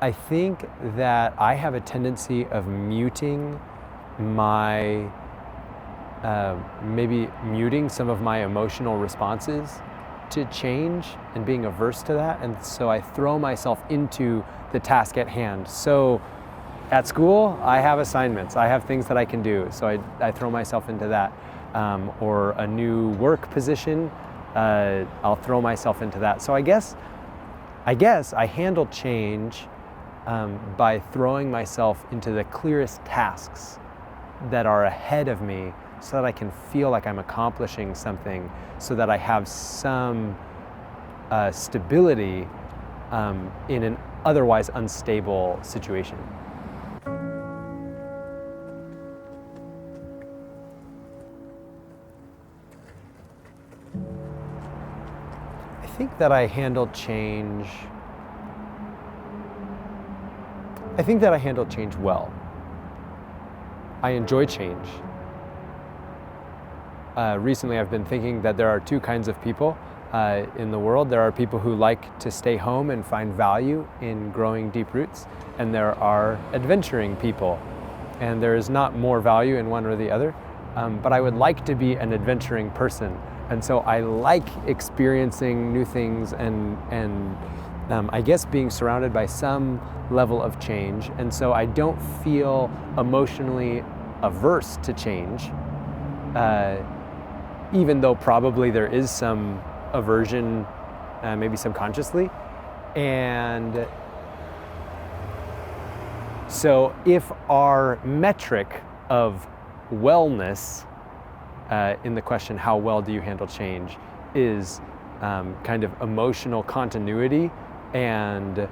I think that I have a tendency of muting my, maybe muting some of my emotional responses to change and being averse to that. And so I throw myself into the task at hand. So at school, I have assignments, I have things that I can do. So I throw myself into that. Or a new work position, I'll throw myself into that. So I guess I handle change by throwing myself into the clearest tasks that are ahead of me so that I can feel like I'm accomplishing something, so that I have some stability in an otherwise unstable situation. I think that I handle change well. I enjoy change. Recently I've been thinking that there are two kinds of people in the world. There are people who like to stay home and find value in growing deep roots, and there are adventuring people. And there is not more value in one or the other, but I would like to be an adventuring person. And so I like experiencing new things and I guess being surrounded by some level of change. And so I don't feel emotionally averse to change, even though probably there is some aversion, maybe subconsciously. And so if our metric of wellness in the question, how well do you handle change, is kind of emotional continuity and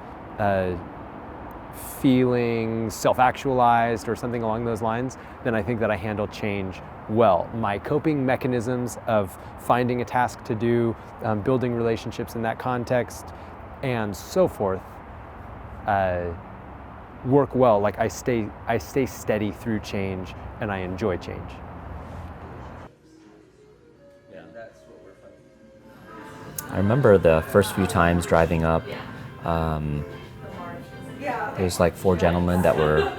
feeling self-actualized or something along those lines, then I think that I handle change well. My coping mechanisms of finding a task to do, building relationships in that context, and so forth, work well. Like I stay steady through change, and I enjoy change. I remember the first few times driving up, there's like 4 gentlemen that were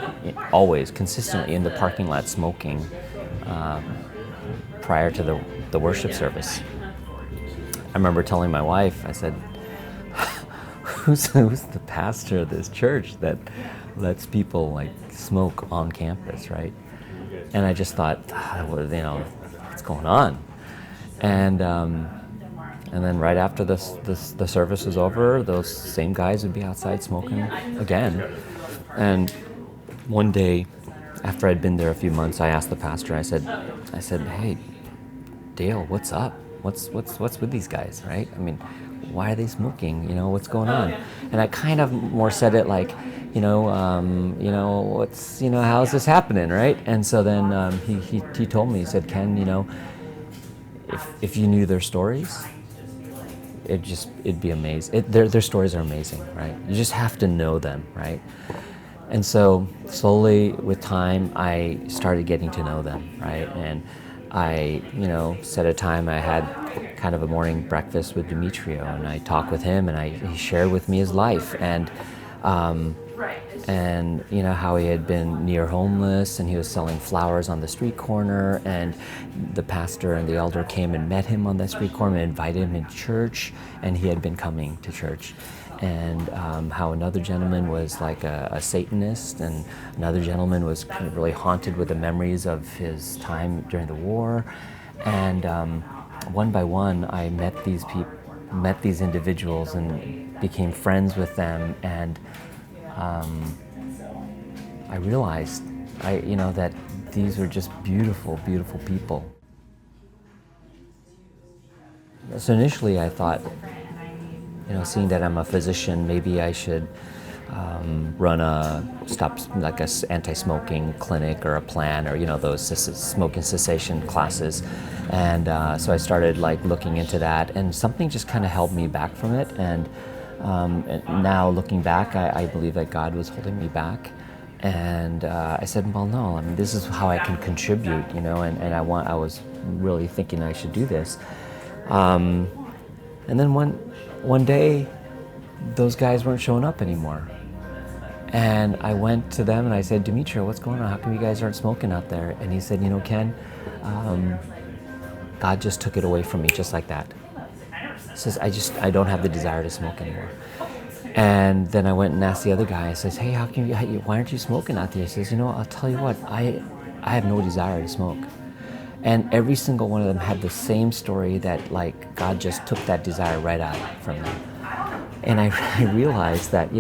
always consistently in the parking lot smoking prior to the worship service. I remember telling my wife, I said, who's the pastor of this church that lets people like smoke on campus, right? And I just thought, what's going on? And then right after the service was over, those same guys would be outside smoking again. And one day, after I'd been there a few months, I asked the pastor, I said, hey, Dale, what's up? What's with these guys, right? I mean, why are they smoking? What's going on? And I kind of more said it like, how's this happening, right? And so then he told me, he said, Ken, if you knew their stories, it'd be amazing. Their stories are amazing, right? You just have to know them, right? And so slowly with time, I started getting to know them, right? And I, set a time, I had kind of a morning breakfast with Demetrio, and I talked with him, and he shared with me his life, and how he had been near homeless, and he was selling flowers on the street corner, and the pastor and the elder came and met him on that street corner and invited him into church, and he had been coming to church. And how another gentleman was like a Satanist, and another gentleman was kind of really haunted with the memories of his time during the war. And one by one, I met these individuals and became friends with them. And I realized, that these were just beautiful, beautiful people. So initially, I thought, seeing that I'm a physician, maybe I should run a anti-smoking clinic or a plan, or those smoking cessation classes. And so I started looking into that, and something just kind of held me back from it. And now looking back, I believe that God was holding me back. And I said, well, no, I mean, this is how I can contribute, and I was really thinking I should do this. And then one day, those guys weren't showing up anymore. And I went to them and I said, Demetria, what's going on? How come you guys aren't smoking out there? And he said, Ken, God just took it away from me just like that. He says, I don't have the desire to smoke anymore. And then I went and asked the other guy, I says, hey, why aren't you smoking out there? He says, I'll tell you what, I have no desire to smoke. And every single one of them had the same story that like God just took that desire right out from them. And I realized that,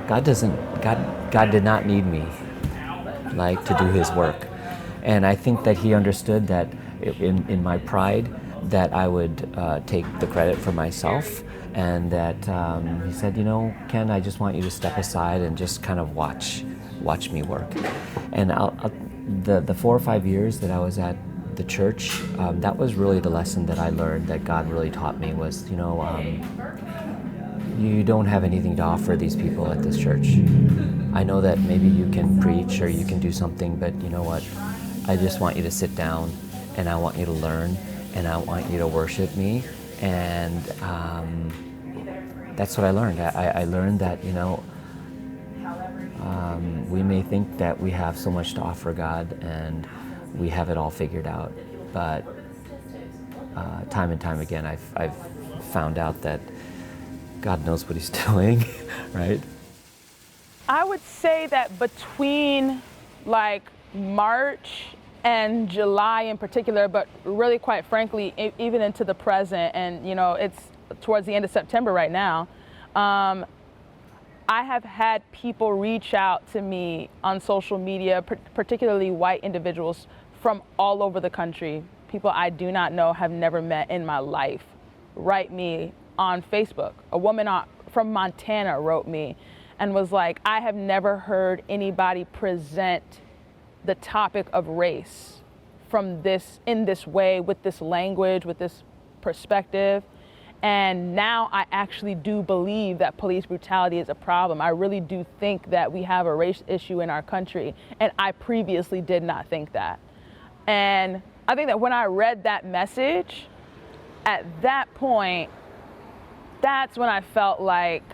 God did not need me like to do his work. And I think that he understood that in my pride that I would take the credit for myself, and that he said, Ken, I just want you to step aside and just kind of watch me work. And the 4 or 5 years that I was at the church, that was really the lesson that I learned, that God really taught me was, you don't have anything to offer these people at this church. I know that maybe you can preach or you can do something, but you know what? I just want you to sit down, and I want you to learn, and I want you to worship me. And that's what I learned. I learned that, we may think that we have so much to offer God and we have it all figured out, but time and time again, I've found out that God knows what he's doing, right? I would say that between like March and July in particular, but really quite frankly, even into the present, and it's towards the end of September right now, I have had people reach out to me on social media, particularly white individuals from all over the country, people I do not know, have never met in my life, write me on Facebook. A woman from Montana wrote me and was like, I have never heard anybody present the topic of race in this way, with this language, with this perspective. And now I actually do believe that police brutality is a problem. I really do think that we have a race issue in our country, and I previously did not think that. And I think that when I read that message, at that point, that's when I felt like,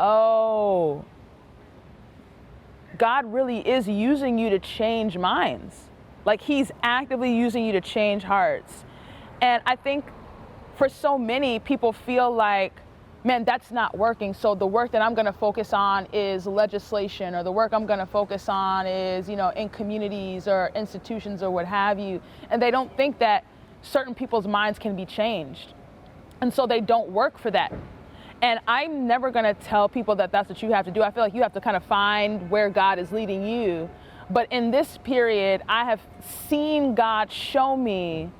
oh, God really is using you to change minds. Like, he's actively using you to change hearts. And I think for so many people feel like, man, that's not working. So the work that I'm going to focus on is legislation, or the work I'm going to focus on is, in communities or institutions or what have you. And they don't think that certain people's minds can be changed. And so they don't work for that. And I'm never going to tell people that that's what you have to do. I feel like you have to kind of find where God is leading you. But in this period, I have seen God show me,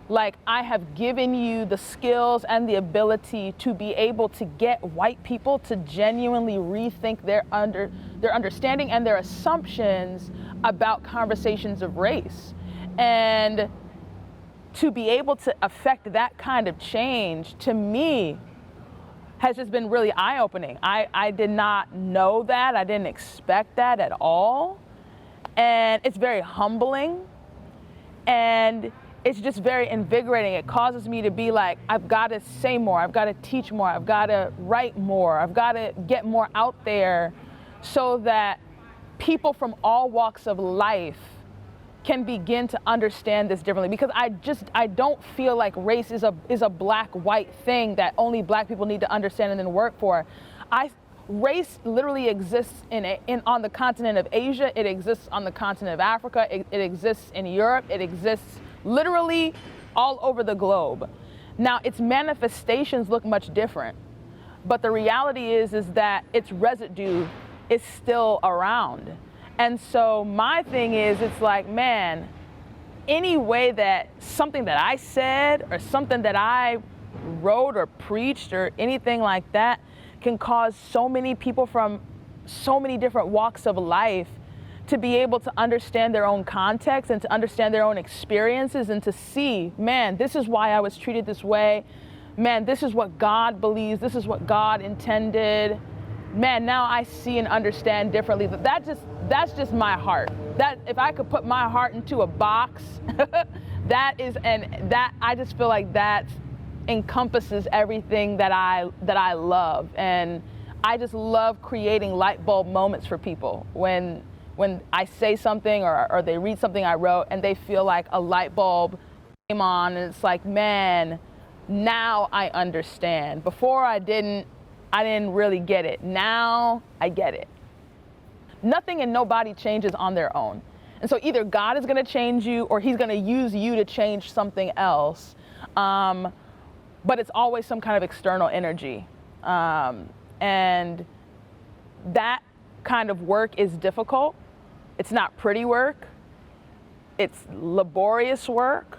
like, I have given you the skills and the ability to be able to get white people to genuinely rethink their understanding and their assumptions about conversations of race. And to be able to affect that kind of change, to me, has just been really eye-opening. I did not know that. I didn't expect that at all. And it's very humbling. And it's just very invigorating. It causes me to be like, I've got to say more. I've got to teach more. I've got to write more. I've got to get more out there so that people from all walks of life can begin to understand this differently. Because I don't feel like race is a black-white thing that only black people need to understand and then work for. Race literally exists on the continent of Asia. It exists on the continent of Africa. It exists in Europe. It exists literally all over the globe. Now, its manifestations look much different, but the reality is that its residue is still around. And so my thing is, it's like, man, any way that something that I said or something that I wrote or preached or anything like that can cause so many people from so many different walks of life to be able to understand their own context and to understand their own experiences and to see, man, this is why I was treated this way. Man, this is what God believes. This is what God intended. Man, now I see and understand differently. That's just my heart. That if I could put my heart into a box, that I just feel like that encompasses everything that I love. And I just love creating light bulb moments for people when I say something or they read something I wrote and they feel like a light bulb came on, and it's like, man, now I understand. Before I didn't really get it. Now I get it. Nothing and nobody changes on their own. And so either God is going to change you or he's going to use you to change something else. But it's always some kind of external energy. And that kind of work is difficult. It's not pretty work. It's laborious work.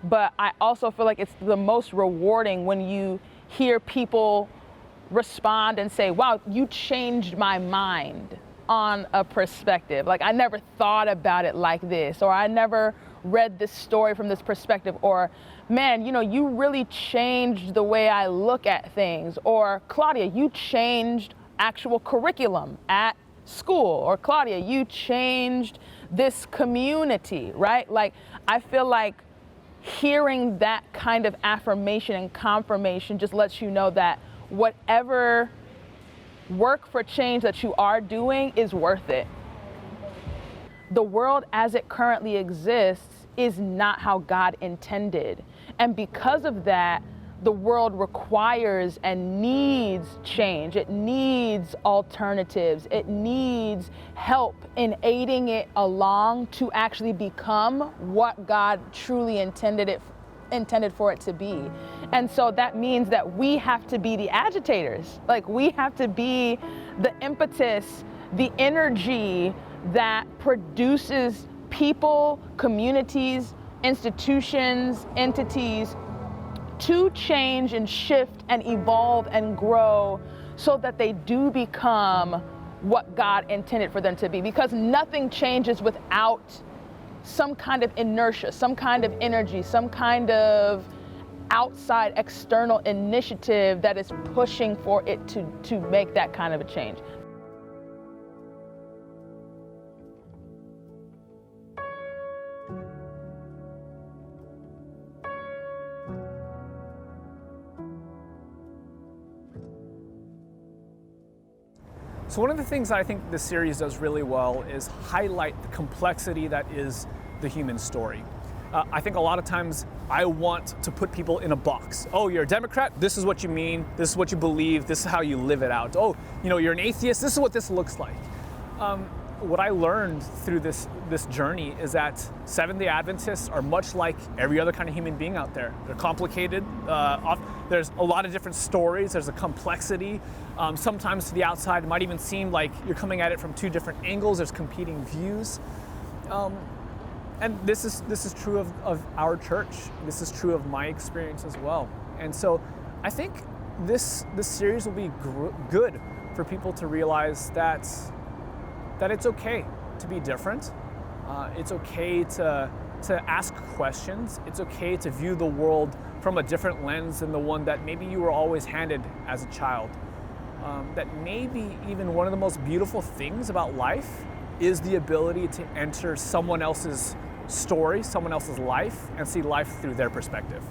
But I also feel like it's the most rewarding when you hear people respond and say, wow, you changed my mind on a perspective. Like, I never thought about it like this, or I never read this story from this perspective, or man, you really changed the way I look at things, or Claudia, you changed actual curriculum at school, or Claudia, you changed this community, right? Like, I feel like hearing that kind of affirmation and confirmation just lets you know that whatever work for change that you are doing is worth it. The world as it currently exists is not how God intended. And because of that, the world requires and needs change. It needs alternatives. It needs help in aiding it along to actually become what God truly intended for it to be. And so that means that we have to be the agitators. Like, we have to be the impetus, the energy that produces people, communities, institutions, entities to change and shift and evolve and grow so that they do become what God intended for them to be. Because nothing changes without some kind of inertia, some kind of energy, some kind of outside external initiative that is pushing for it to make that kind of a change. So one of the things that I think this series does really well is highlight the complexity that is the human story. I think a lot of times I want to put people in a box. Oh, you're a Democrat? This is what you mean. This is what you believe. This is how you live it out. Oh, you're an atheist? This is what this looks like. What I learned through this journey is that Seventh-day Adventists are much like every other kind of human being out there. They're complicated. There's a lot of different stories. There's a complexity. Sometimes to the outside, it might even seem like you're coming at it from two different angles. There's competing views. And this is true of our church. This is true of my experience as well. And so I think this series will be good for people to realize that it's okay to be different. It's okay to ask questions. It's okay to view the world from a different lens than the one that maybe you were always handed as a child. That maybe even one of the most beautiful things about life is the ability to enter someone else's story, someone else's life, and see life through their perspective.